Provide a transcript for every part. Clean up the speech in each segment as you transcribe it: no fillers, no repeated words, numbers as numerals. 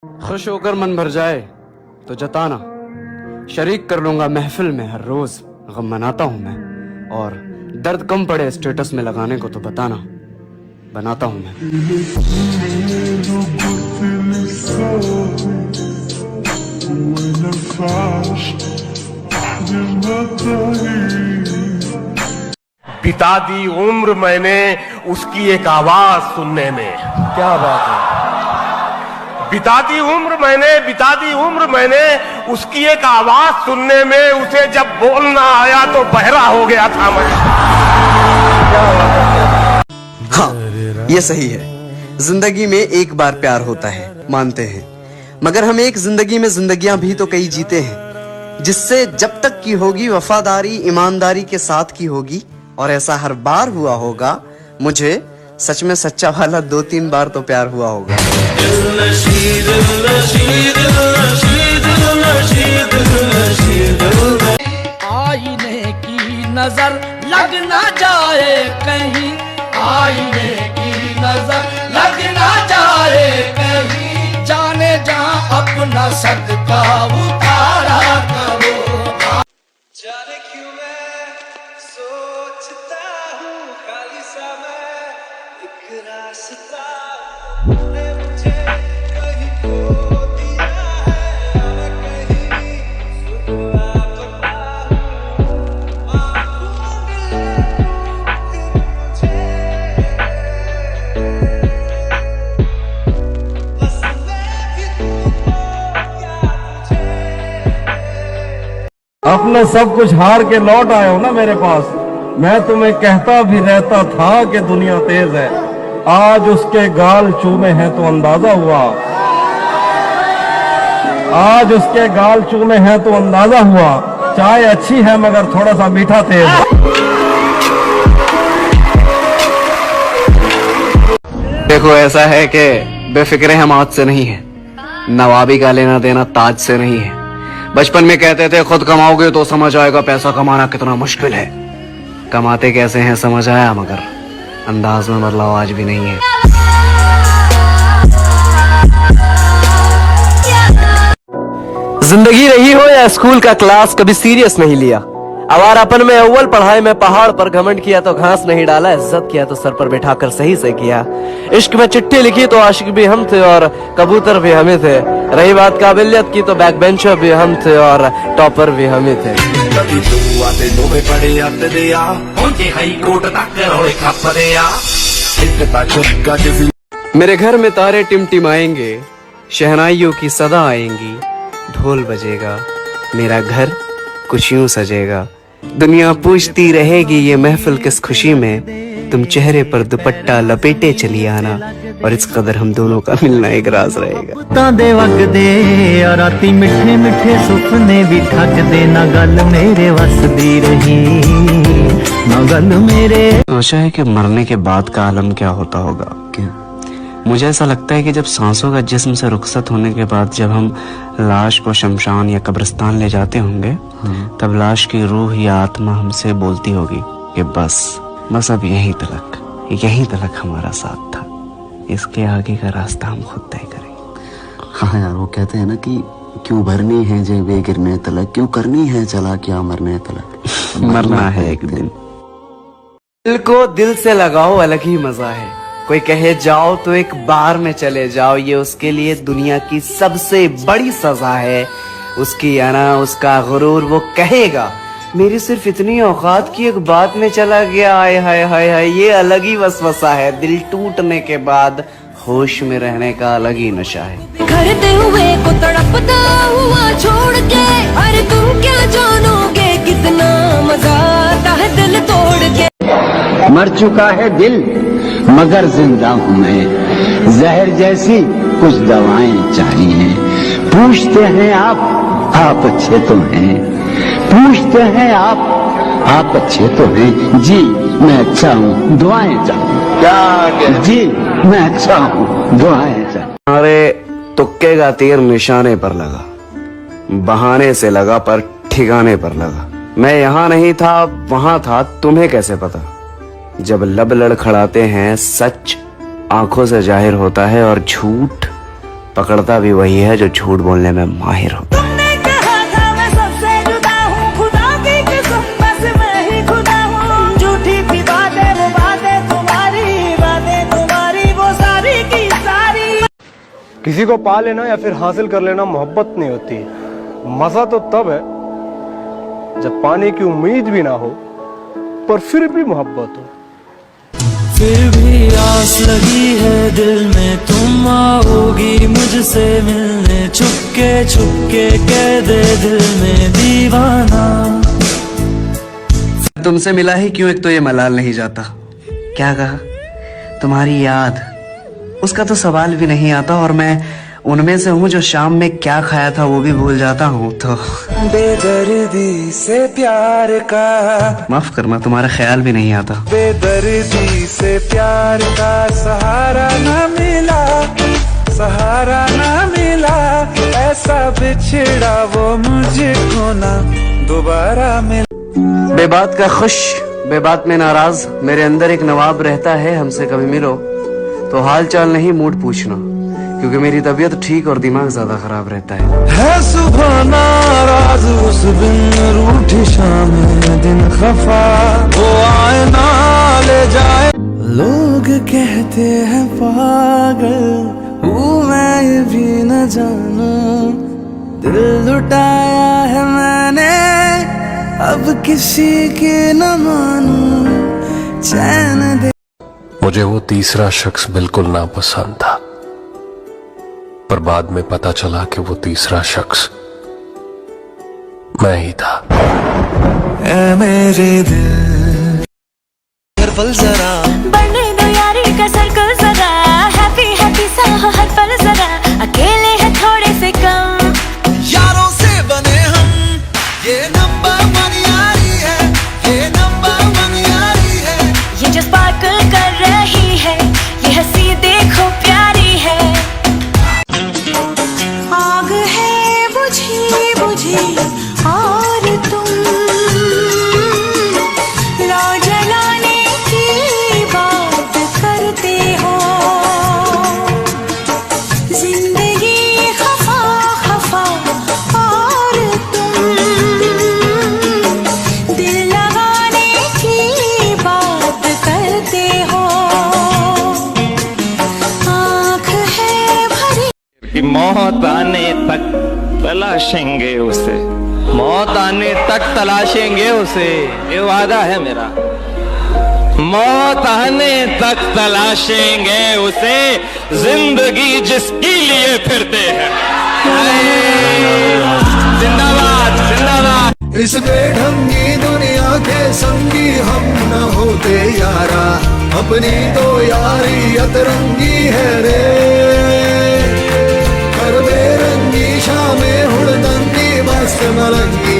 खुश होकर मन भर जाए तो जताना, शरीक कर लूंगा महफिल में हर रोज गम मनाता हूं मैं, और दर्द कम पड़े स्टेटस में लगाने को तो बताना, बनाता हूं मैं। बिता दी उम्र मैंने उसकी एक आवाज सुनने में। क्या बात है। बिता दी उम्र मैंने उसकी एक आवाज सुनने में। उसे जब बोलना आया तो बहरा हो गया था मैं। हाँ, ये सही है। जिंदगी में एक बार प्यार होता है, मानते हैं, मगर हम एक जिंदगी में जिंदगियां भी तो कई जीते हैं, जिससे जब तक की होगी वफादारी ईमानदारी के साथ की होगी। और ऐसा हर बार हुआ होगा। मुझे सच में सच्चा वाला 2-3 बार तो प्यार हुआ होगा। आईने की नजर लग ना जाए कहीं, आईने की नजर लग ना जाए कहीं, जाने जा अपना सदका उतारा करो। जाने क्यों मैं सोचता हूँ खाली समय एक रास्ता ने मुझे कहीं खो दिया है, मैं कहीं सुबह पता हूँ आँखों में मुझे बस मैं भी तुमको क्या तुझे। अपना सब कुछ हार के लौट आए हो ना मेरे पास। मैं तुम्हें कहता भी रहता था कि दुनिया तेज है। आज उसके गाल चूमे हैं तो अंदाजा हुआ, आज उसके गाल चूमे हैं तो अंदाजा हुआ। चाय अच्छी है मगर थोड़ा सा मीठा तेज है। देखो, ऐसा है कि बेफिक्रे हम आज से नहीं है, नवाबी का लेना देना ताज से नहीं है। बचपन में कहते थे खुद कमाओगे तो समझ आएगा पैसा कमाना कितना मुश्किल है। कमाते कैसे हैं समझ आया, मगर अंदाज में बदलाव आज भी नहीं है। जिंदगी रही हो या स्कूल का क्लास, कभी सीरियस नहीं लिया। आवारापन में अव्वल, पढ़ाई में पहाड़ पर, घमंड किया तो घास नहीं डाला, इज्जत किया तो सर पर बिठाकर सही से किया। इश्क में चिट्ठी लिखी तो आशिक भी हम थे और कबूतर भी हमें थे। रही बात काबिलियत की तो बैक बेंचर भी हम थे और टॉपर भी हमें थे। मेरे घर में तारे टिमटिमाएंगे, शहनाइयों की सदा आएंगी, ढोल बजेगा, मेरा घर कुछ यूं सजेगा। दुनिया पूछती रहेगी ये महफिल किस खुशी में, तुम चेहरे पर दुपट्टा लपेटे चली आना, और इस कदर हम दोनों का मिलना एक राज रहेगा। तांदे वगदे और राती मिठे मिठे सुपने भी ठगदे, ना गल मेरे वसदी रही, ना गल मेरे। सोचा है कि मरने के बाद का आलम क्या होता होगा। क्या मुझे ऐसा लगता है कि जब सांसों का जिस्म से रुखसत होने के बाद जब हम लाश को शमशान या कब्रिस्तान ले जाते होंगे, तब लाश की रूह या आत्मा हमसे बोलती होगी कि बस अब यहीं तलक हमारा साथ था, इसके आगे का रास्ता हम खुद तय करेंगे। हाँ यार, वो कहते हैं ना कि क्यों भरनी है जेबे गिरने तलक, क्यों करनी है चला क्या मरने तलक। मरना है एक दिन। दिल को दिल से लगाओ, अलग ही मजा है। कोई कहे जाओ तो एक बार में चले जाओ, ये उसके लिए दुनिया की सबसे बड़ी सजा है। उसकी अना, उसका गुरूर, वो कहेगा मेरी सिर्फ इतनी औकात की एक बात में चला गया। आय हाय हाय हाय, ये अलग ही वसवसा है। दिल टूटने के बाद होश में रहने का अलग ही नशा है। करते हुए को तड़पता हुआ छोड़ के, अरे तुम क्या जानोगे कितना मजा आता है दिल तोड़ के। मर चुका है दिल मगर जिंदा हूँ मैं, जहर जैसी कुछ दवाएं चाहिए। पूछते हैं आप अच्छे तो हैं, पूछते हैं आप अच्छे तो हैं। जी मैं अच्छा हूँ, दुआएं चाहिए। क्या जी मैं अच्छा हूँ, दुआएं चाहिए। हमारे तुक्के का तीर निशाने पर लगा, बहाने से लगा पर ठिकाने पर लगा। मैं यहाँ नहीं था, वहां था, तुम्हें कैसे पता। जब लब लड़खड़ाते हैं सच आंखों से जाहिर होता है और झूठ पकड़ता भी वही है जो झूठ बोलने में माहिर होता है। तुमने कहा था मैं सबसे जुदा हूँ, खुदा की कसम बस मैं ही खुदा हूँ। झूठी थी बातें वो बातें तुम्हारी वो सारी की सारी। किसी को पा लेना या फिर हासिल कर लेना मोहब्बत नहीं होती। मजा तो तब है जब पाने की उम्मीद भी ना हो पर फिर भी मोहब्बत हो। फिर भी आस लगी है दिल में, तुम आओगी मुझसे मिलने। चुपके कह दे दिल में दीवाना। तुमसे मिला ही क्यों एक तो ये मलाल नहीं जाता। क्या कहा? तुम्हारी याद, उसका तो सवाल भी नहीं आता। और मैं उनमें से हूँ जो शाम में क्या खाया था वो भी भूल जाता हूँ। तो बेदर्दी से प्यार का, माफ करना, तुम्हारा ख्याल भी नहीं आता। बेदर्दी से प्यार का सहारा ना मिला, ऐसा बिछड़ा वो मुझको ना दोबारा मिला। बेबात का खुश, बेबात में नाराज, मेरे अंदर एक नवाब रहता है। हमसे कभी मिलो तो हाल चाल नहीं मूड पूछना, क्योंकि मेरी तबीयत ठीक और दिमाग ज्यादा खराब रहता है सुबह नाराज उस दिन रूठी शाम दिन खफा, वो आए ना ले जाए। लोग कहते हैं पागल हूँ मैं, ये भी न जानूं। दिल लुटाया है मैंने, अब किसी की न मानूं। चैन दे मुझे वो तीसरा शख्स बिल्कुल नापसंद था, पर बाद में पता चला कि वो तीसरा शख्स मैं ही था। ऐ मेरे दिल पल जरा बढ़ने दो यारी का सर्कल जरा, हैप्पी हैप्पी सा हो हर पल जरा। अकेले हैं थोड़े से कम, यारों से बने हम, ये नंबर 1 यारी है, ये नंबर 1 यारी है। ये जो स्पार्कल कर रही है, ये हंसी देखो प्यारी है। आग है बुझी बुझी और तुम लो जलाने की बात करते हो। जिंदगी खफा खफा और तुम दिल लगाने की बात करते हो। आँख है भरी कि मौत आने तक तलाशेंगे उसे, मौत आने तक तलाशेंगे उसे, ये वादा है मेरा। मौत आने तक तलाशेंगे उसे, जिंदगी जिसके लिए फिरते हैं। जिंदाबाद जिंदाबाद। इस बेढंगी दुनिया के संगी हम न होते यारा, अपनी तो यारी अतरंगी है रे। कर बेरंगी शामें हुड़दंगी मस्त मरंगी।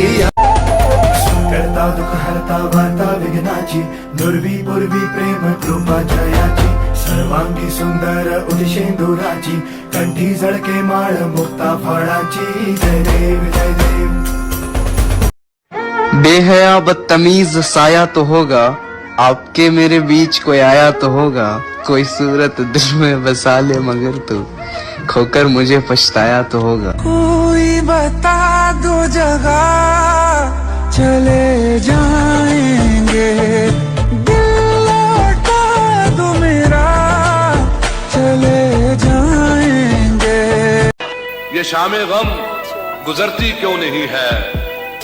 करता दुख हरता वार्ता विघ्नाची, नुरवी पूर्वी प्रेम कृपा जयाची। सर्वांगी सुंदर उदिशेंदुराची, कंठी जळके माळ मुक्ता फळाची। जय देव जय देव। बेहया बदतमीज साया तो होगा, आपके मेरे बीच कोई आया तो होगा। कोई सूरत दिल में बसा ले मगर तू खोकर मुझे पछताया तो होगा। कोई बता दो जगह चले जाएंगे, दिल लौटा दो मेरा चले जाएंगे। ये शामे गम गुजरती क्यों नहीं है,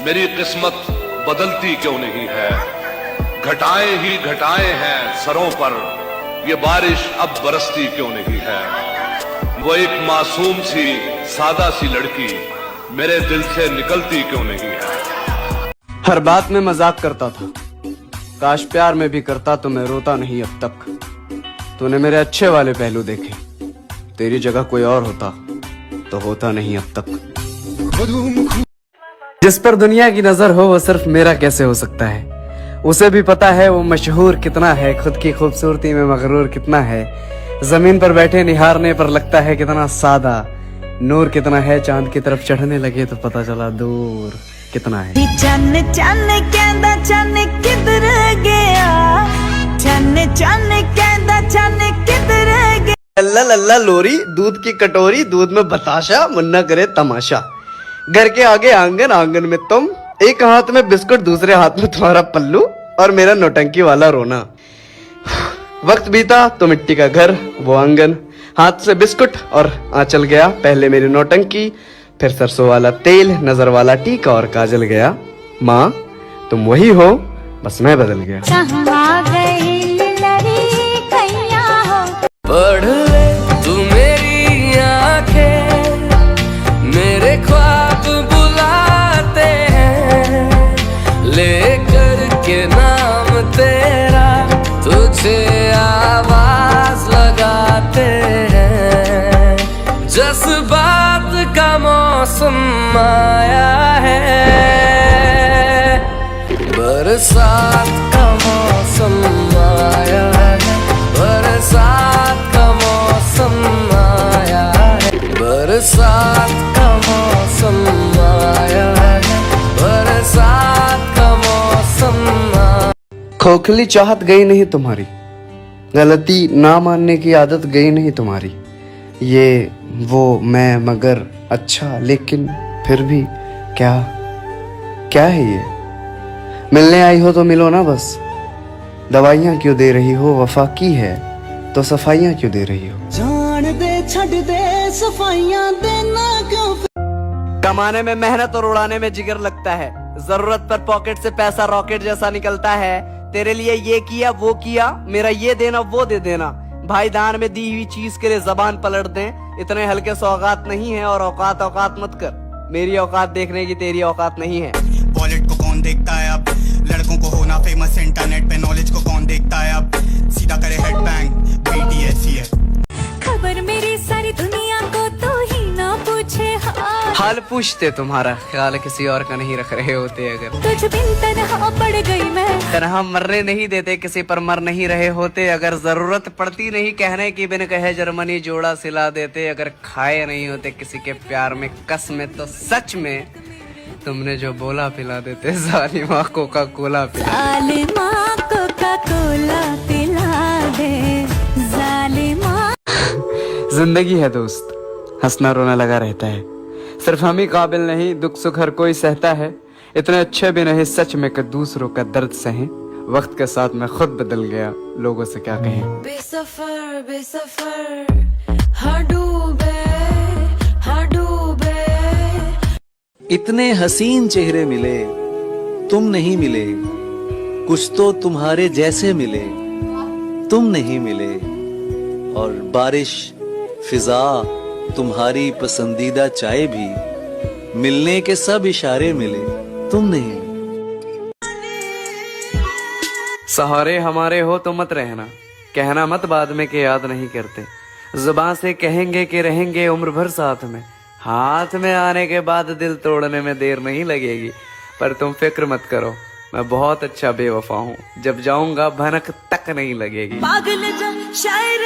मेरी किस्मत बदलती क्यों नहीं है। घटाएं ही घटाएं हैं सरों पर, ये बारिश अब बरसती क्यों नहीं है। वो एक मासूम सी सादा सी लड़की मेरे दिल से निकलती क्यों नहीं है। हर बात में मजाक करता था, काश प्यार में भी करता तो मैं रोता नहीं अब तक। तूने मेरे अच्छे वाले पहलू देखे, तेरी जगह कोई और होता तो होता नहीं अब तक। जिस पर दुनिया की नजर हो वो सिर्फ मेरा कैसे हो सकता है। उसे भी पता है वो मशहूर कितना है, खुद की खूबसूरती में मगरूर कितना है। जमीन पर बैठे निहारने पर लगता है कितना सादा, नूर कितना है चांद की तरफ चढ़ने लगे तो पता चला दूर कितना है। चन्न चन्न कहंदा चन्न किधर गया, चन्न चन्न कहंदा चन्न किधर गया। लल्ला लल्ला लोरी, दूध की कटोरी, दूध में बताशा, मुन्ना करे तमाशा। घर के आगे आंगन, आंगन में तुम, एक हाथ में बिस्कुट, दूसरे हाथ में तुम्हारा पल्लू और मेरा नौटंकी वाला रोना। वक्त बीता तो मिट्टी का घर, वो आंगन, हाथ से बिस्कुट और आंचल गया। पहले मेरी नौटंकी, फिर सरसों वाला तेल, नजर वाला टीका और काजल गया। माँ तुम वही हो, बस मैं बदल गया। पढ़ ले तू मेरी आंखें, मेरे ख्वाब बुलाते हैं, लेकर के नाम तेरा तुझे आवाज लगाते हैं। जज्बात का मौसम आया है, बरसात का मौसम आया है, बरसात का मौसम आया है, बरसात का मौसम आया है, बरसात का मौसम आया। खोखली चाहत गई नहीं तुम्हारी, गलती ना मानने की आदत गई नहीं तुम्हारी। ये वो मैं मगर अच्छा, लेकिन फिर भी क्या क्या है ये? मिलने आई हो तो मिलो ना बस। दवाइयाँ क्यों दे रही हो? वफा की है तो सफाइयाँ क्यों दे रही हो? जान दे छड़ दे सफाइयां देना क्यों? कमाने में मेहनत और उड़ाने में जिगर लगता है। जरूरत पर पॉकेट से पैसा रॉकेट जैसा निकलता है। तेरे लिए ये किया वो किया, मेरा ये देना वो दे देना। भाई दान में दी हुई चीज के लिए जबान पलट दें, इतने हल्के सौगात नहीं है। और औकात औकात मत कर, मेरी औकात देखने की तेरी औकात नहीं है। वॉलेट को कौन देखता है अब? लड़कों को होना फेमस इंटरनेट पे, नॉलेज को कौन देखता है अब? सीधा करे हेड बैंग, बेटी ऐसी है। खबर मेरी सारी दुनिया को तो ही ना पूछे हाल पूछते तुम्हारा, ख्याल किसी और का नहीं रख रहे होते। अगर तुझ बिन तन्हा पड़ गई मैं, तन्हा मरने नहीं देते, किसी पर मर नहीं रहे होते। अगर जरूरत पड़ती नहीं कहने की, बिन कहे जर्मनी जोड़ा सिला देते। अगर खाए नहीं होते किसी के प्यार में कसमें, तो सच में तुमने जो बोला पिला देते। जालिमा कोका कोला पिला जालिमा कोका कोला पिला दे, जालिमा। जिंदगी है दोस्त, हंसना रोना लगा रहता है। सिर्फ हम ही काबिल नहीं, दुख सुख हर कोई सहता है। इतने अच्छे भी नहीं सच में कि दूसरों का दर्द सहें। वक्त के साथ मैं खुद बदल गया, लोगों से क्या कहें। बेसफर बेसफर हाँ डूबे, हाँ डूबे। इतने हसीन चेहरे मिले, तुम नहीं मिले। कुछ तो तुम्हारे जैसे मिले, तुम नहीं मिले। और बारिश, फिजा, तुम्हारी पसंदीदा चाय भी, मिलने के सब इशारे मिले, तुम नहीं। सहारे हमारे हो तो मत रहना, कहना मत बाद में कि याद नहीं करते। जुबान से कहेंगे कि रहेंगे उम्र भर साथ में। हाथ में आने के बाद दिल तोड़ने में देर नहीं लगेगी। पर तुम फिक्र मत करो, मैं बहुत अच्छा बेवफा हूँ। जब जाऊंगा भनक तक नहीं लगेगी। पागल जा शायर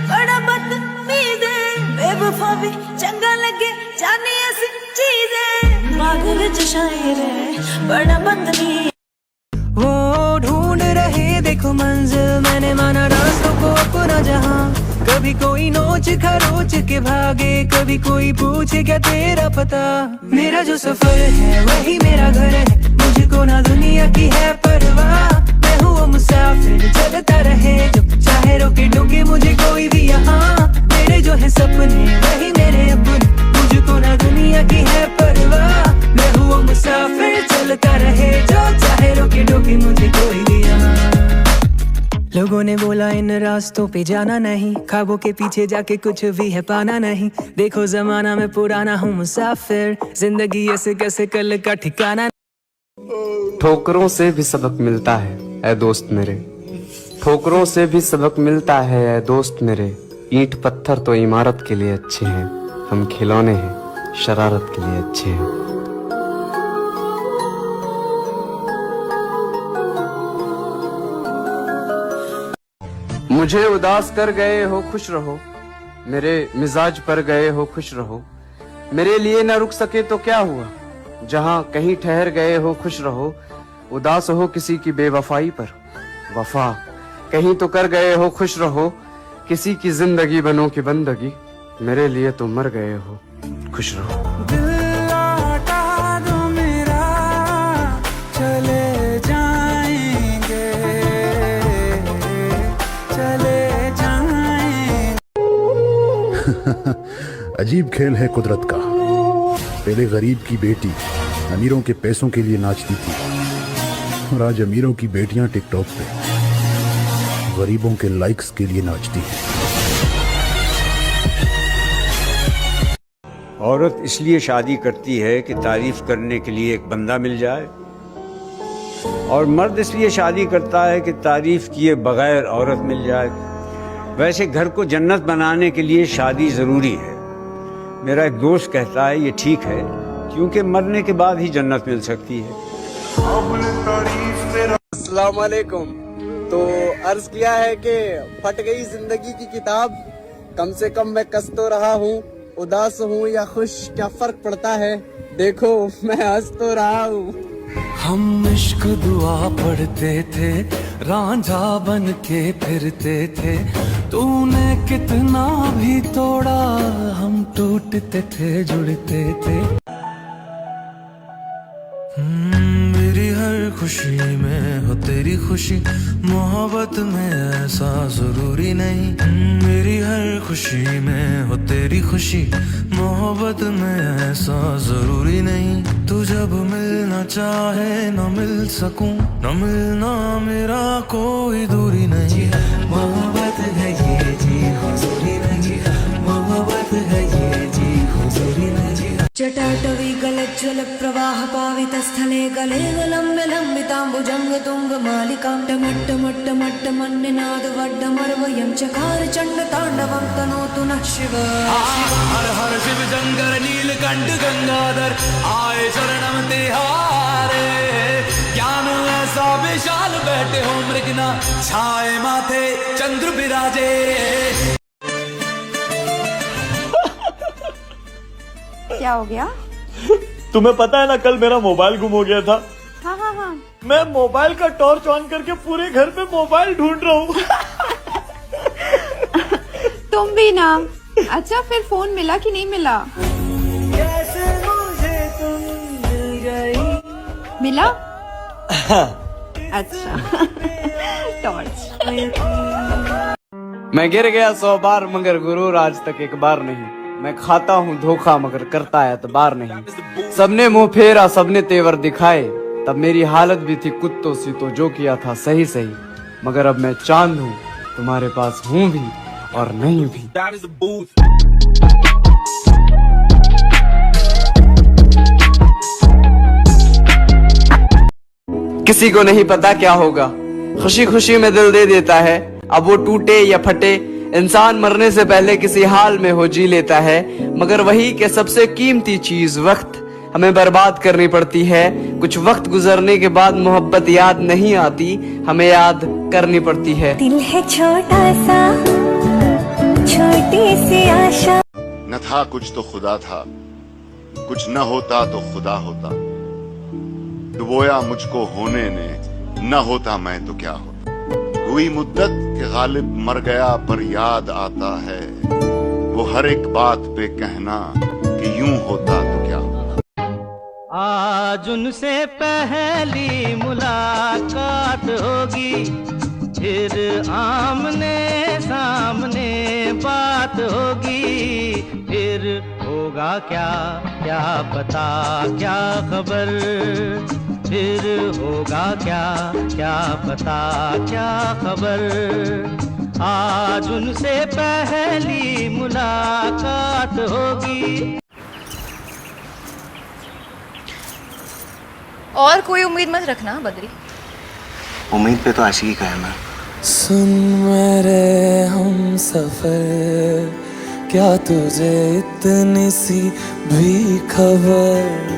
बड़ा बदतमीज है, बेवफा भी चंगा लगे जाने ऐसी चीज है। पागल जा शायर बड़ा बदतमीज। वो ढूंढ रहे देखो मंजिल, मैंने माना रास्तों को अपना जहां। कभी कोई नोच खरोच के भागे, कभी कोई पूछे क्या तेरा पता। मेरा जो सफर है वही मेरा घर है, मुझको ना दुनिया की है परवाह। मैं हूँ मुसाफिर चलता रहे, जब चाहे रोके टोके मुझे कोई भी यहाँ। मेरे जो है सपने वही मेरे अपने, मुझको ना दुनिया की है परवाह। मैं हूँ मुसाफिर चलता रहे, जो चाहे रोके टोके मुझे कोई भी यहाँ। लोगों ने बोला इन रास्तों पे जाना नहीं, ख्वाबों के पीछे जाके कुछ भी है पाना नहीं। देखो जमाना में पुराना हूँ मुसाफिर, जिंदगी ऐसे कैसे कल का ठिकाना। ठोकरों से भी सबक मिलता है ऐ दोस्त मेरे, ठोकरों से भी सबक मिलता है ऐ दोस्त मेरे। ईंट पत्थर तो इमारत के लिए अच्छे हैं, हम खिलौने हैं शरारत के लिए अच्छे हैं। मुझे उदास कर गए हो खुश रहो, मेरे मिजाज पर गए हो खुश रहो। मेरे लिए न रुक सके तो क्या हुआ, जहां कहीं ठहर गए हो खुश रहो। उदास हो किसी की बेवफाई पर, वफा कहीं तो कर गए हो खुश रहो। किसी की जिंदगी बनो की बंदगी, मेरे लिए तो मर गए हो, खुश रहो। अजीब खेल है कुदरत का। पहले गरीब की बेटी अमीरों के पैसों के लिए नाचती थी, और आज अमीरों की बेटियां टिकटॉक पे गरीबों के लाइक्स के लिए नाचती हैं। औरत इसलिए शादी करती है कि तारीफ करने के लिए एक बंदा मिल जाए, और मर्द इसलिए शादी करता है कि तारीफ किए बगैर औरत मिल जाए। वैसे घर को जन्नत बनाने के लिए शादी जरूरी है। मेरा एक दोस्त कहता है ये ठीक है, क्योंकि मरने के बाद ही जन्नत मिल सकती है। अस्सलाम वालेकुम। तो अर्ज किया है कि फट गई जिंदगी की किताब, कम से कम मैं कस तो रहा हूँ। उदास हूँ या खुश क्या फर्क पड़ता है, देखो मैं हंस तो रहा हूँ। हम इश्क दुआ पढ़ते थे, रांझा बन के फिरते थे, तूने कितना भी तोड़ा, हम टूटते थे जुड़ते थे। मेरी हर खुशी में हो तेरी खुशी, मोहब्बत में ऐसा जरूरी नहीं। मेरी हर खुशी में हो तेरी खुशी, मोहब्बत में ऐसा जरूरी नहीं। तू जब मिलना चाहे न मिल सकूं, न मिलना मेरा कोई दूरी नहीं। मोहब्बत है ये जी हुजूरी नहीं, मोहब्बत है ये जी हुजूरी नहीं। जटाटवी गलज्ज्वल प्रवाह पावित स्थले गले लंब लंबितांबुजंग तुंग मालिकां टमट्ट मट्ट मट्ट मन्निनाद वड्डमर्वयं चकार चंड तांडवं तनोतु नः शिव। हर हर शिव शंकर नीलकंठ गंगाधर, आए शरणम तिहारे। ज्ञान ऐसा विशाल बैठे हो मृगना, छाए माथे चंद्र विराजे। क्या हो गया? तुम्हें पता है ना, कल मेरा मोबाइल गुम हो गया था। हाँ हाँ हाँ। मैं मोबाइल का टॉर्च ऑन करके पूरे घर पे मोबाइल ढूंढ रहा हूँ। तुम भी ना। अच्छा फिर फोन मिला कि नहीं मिला? कैसे मुझे तुम मिल गई। मिला? अच्छा। टॉर्च। मैं गिर गया 100 बार मगर गुरूर आज तक एक बार नहीं। मैं खाता हूँ धोखा मगर करता एतबार नहीं। सबने मुंह फेरा सबने तेवर दिखाए, तब मेरी हालत भी थी कुत्तों सी, तो जो किया था सही सही। मगर अब मैं चांद हूँ, तुम्हारे पास हूँ भी और नहीं भी। किसी को नहीं पता क्या होगा, खुशी खुशी में दिल दे देता है। अब वो टूटे या फटे, इंसान मरने से पहले किसी हाल में हो जी लेता है। मगर वही के सबसे कीमती चीज वक्त हमें बर्बाद करनी पड़ती है। कुछ वक्त गुजरने के बाद मोहब्बत याद नहीं आती, हमें याद करनी पड़ती है। दिल है छोटा सा, छोटी सी आशा। न था कुछ तो खुदा था, कुछ न होता तो खुदा होता। डुबोया मुझको होने ने, न होता मैं तो क्या होता। हुई मुद्दत के गालिब मर गया पर याद आता है, वो हर एक बात पे कहना कि यूं होता तो क्या होता। आज उनसे पहली मुलाकात होगी, फिर आमने सामने बात होगी। फिर होगा क्या क्या पता क्या खबर, फिर होगा क्या क्या पता क्या खबर। आज उनसे पहली मुलाकात होगी। और कोई उम्मीद मत रखना बद्री। उम्मीद पे तो आशिकी का है ना। सुन मेरे हम सफर, क्या तुझे इतनी सी भी खबर।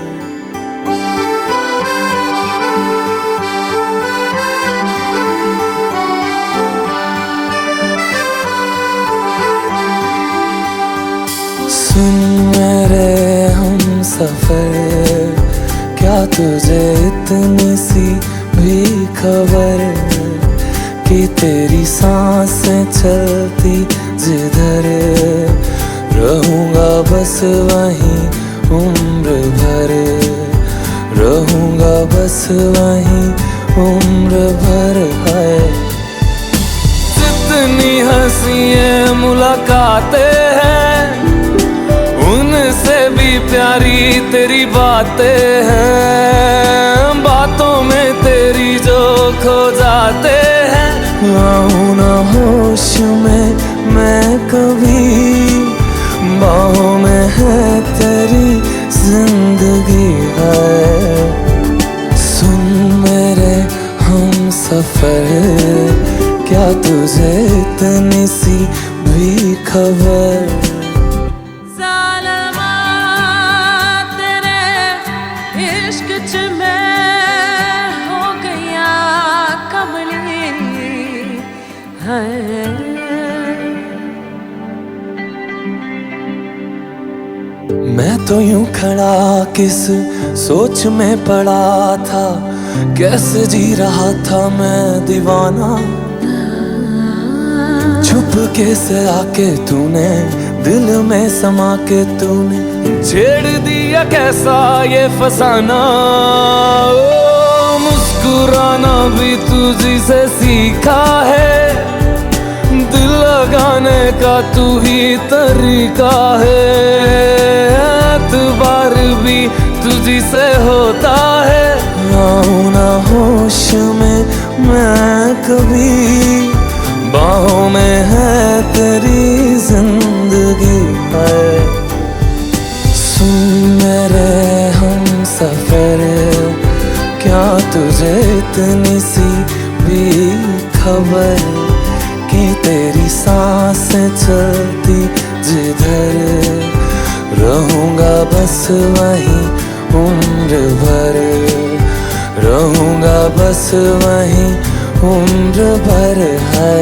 सुन मेरे हम सफर, क्या तुझे इतनी सी भी खबर कि तेरी सांस सांसें चलती जिधर, रहूंगा बस वहीं उम्र भर, रहूंगा बस वहीं उम्र भर। है जितनी हंसी मुलाकातें हैं, उनसे भी प्यारी तेरी बातें हैं, बातों में तेरी जो खो जाते हैं। आऊं ना होश में मैं कभी, बाहों में है तेरी जिंदगी है। सुन मेरे हम सफर, क्या तुझे इतनी सी भी खबर? ज़ालिमा तेरे इश्क च मैं हो गया कमली है। मैं तो यूं खड़ा किस सोच में पड़ा था, कैसे जी रहा था मैं दीवाना। छुप के से आके तूने दिल में समा के तूने छेड़ दिया कैसा ये फसाना। ओ मुस्कुराना भी तुझी से सीखा है, दिल लगाने का तू ही तरीका है। एतबार भी तुझी से होता है। आऊं ना होश में मैं कभी, बाहों में है तेरी जिंदगी है। सुन मेरे हम सफर, क्या तुझे इतनी सी भी खबर कि तेरी सांसें चलती जिधर, रहूंगा बस वहीं उम्र भर, रहूंगा बस वहीं उम्र भर। है